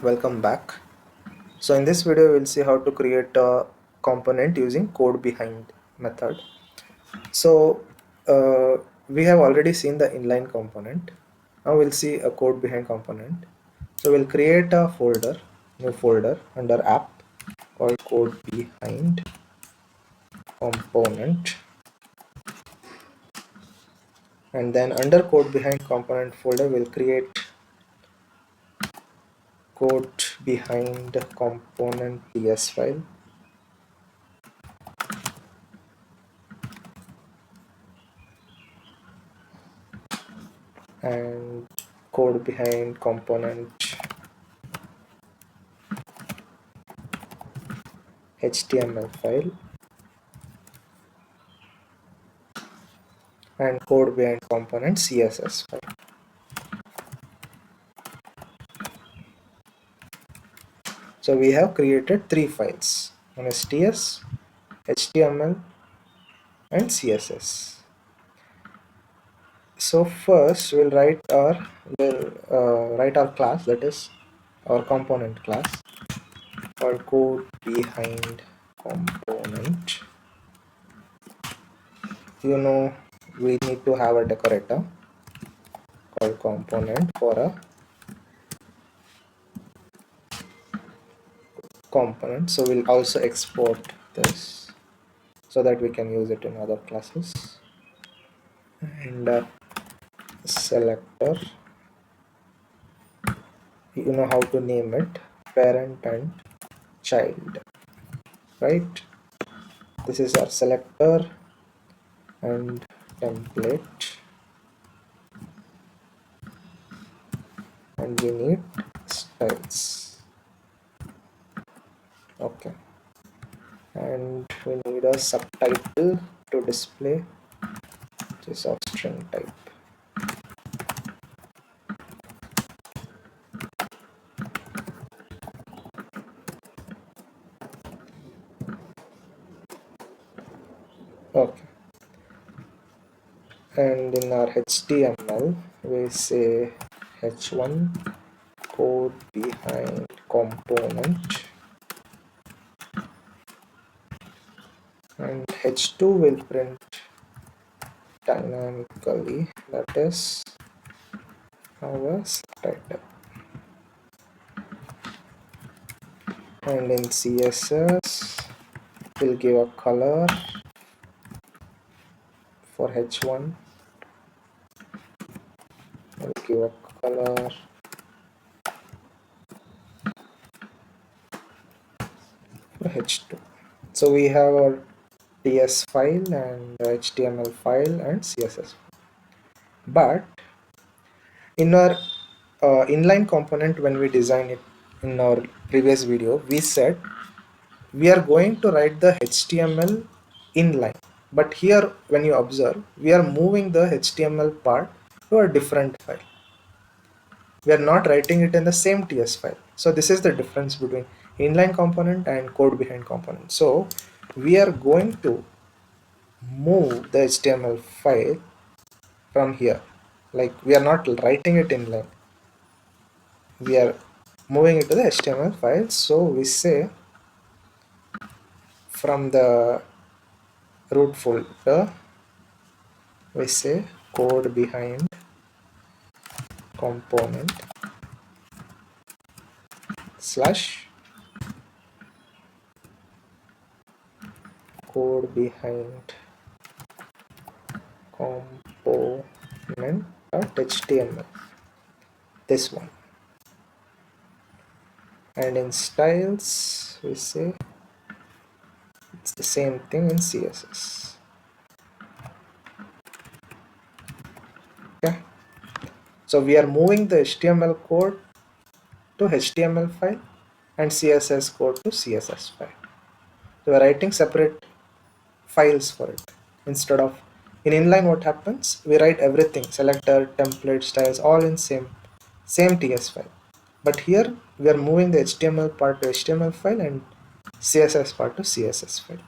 Welcome back. So in this video we'll see how to create a component using Codebehind method. So we have already seen the inline component. Now we'll see a Codebehind component. So we'll create a new folder under app called Codebehind component, and then under Codebehind component folder we'll create Codebehind component ts file, and Codebehind component HTML file, and Codebehind component CSS file. So we have created three files: one is TS, HTML, and CSS. So first we'll write our class, that is our component class, called Codebehind component. We need to have a decorator called component for a component. So we'll also export this so that we can use it in other classes. And selector, you know how to name it, parent and child, right? This is our selector and template, and we need styles. Okay, and we need a subtitle to display, which is of string type. Okay, and in our HTML we say h1 Codebehind component, and h2 will print dynamically, that is our subtitle. And in CSS we'll give a color for h1, we'll give a color for h2. So we have our TS file and HTML file and CSS file. But in our inline component, when we design it in our previous video, we said we are going to write the HTML inline. But here when you observe, we are moving the HTML part to a different file. We are not writing it in the same TS file. So this is the difference between inline component and Codebehind component. So we are going to move the HTML file from here. Like, we are not writing it inline, we are moving it to the HTML file. So we say from the root folder, we say Codebehind component slash Codebehind component.html, this one. And in styles we say it's the same thing in CSS. Okay, so we are moving the HTML code to HTML file and CSS code to CSS file. So we are writing separate files for it. Instead of in inline, what happens, we write everything, selector, template, styles, all in same TS file. But here we are moving the HTML part to HTML file and CSS part to CSS file.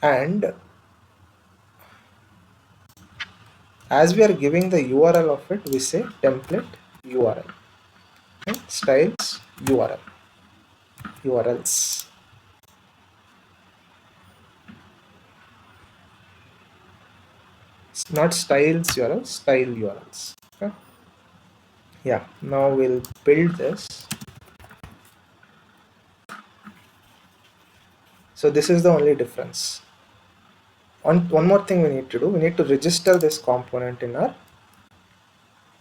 And as we are giving the URL of it, we say template URL. and styles URLs. It's not styles URLs, style URLs. Okay? Yeah, now we'll build this. So this is the only difference. One more thing we need to do, we need to register this component in our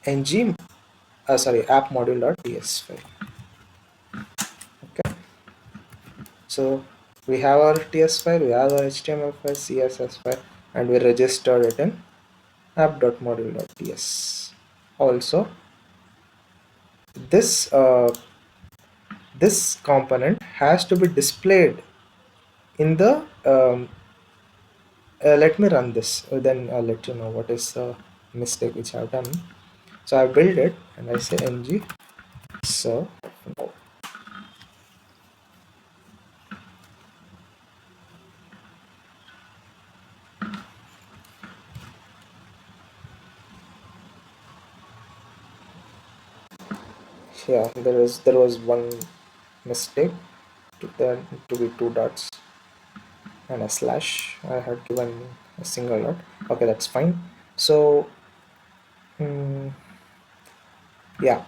app module.ts file. Okay, so we have our ts file, we have our html file, css file, and we registered it in app.module.ts. Also, this component has to be displayed in the let me run this, then I'll let you know what is the mistake which I've done. So I build it and I say ng so yeah, there was one mistake, there to be two dots and a slash. I had given a single dot. Okay, that's fine. So yeah,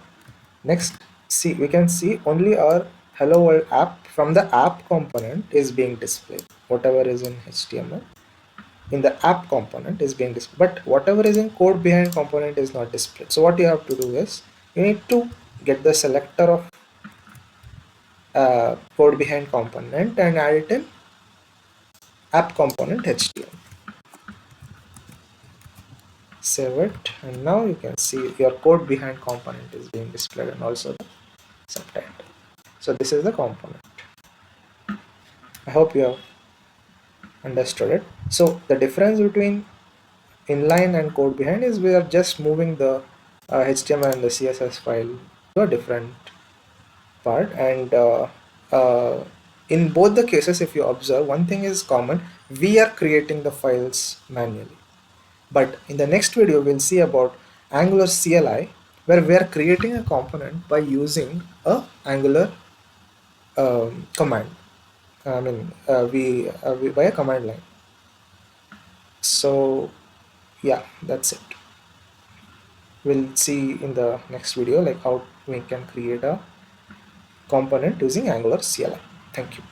next, see, we can see only our hello world app from the app component is being displayed. Whatever is in HTML in the app component is being displayed, but whatever is in code behind component is not displayed. So what you have to do is you need to get the selector of code behind component and add it in app component HTML. Save it, and now you can see your code behind component is being displayed and also the subtitle. So this is the component. I hope you have understood it. So the difference between inline and code behind is we are just moving the HTML and the CSS file to a different part, and in both the cases, if you observe, one thing is common: we are creating the files manually. But in the next video we'll see about Angular CLI, where we are creating a component by using a Angular command. I mean, we by a command line. So yeah, that's it. We'll see in the next video like how we can create a component using Angular CLI. Thank you.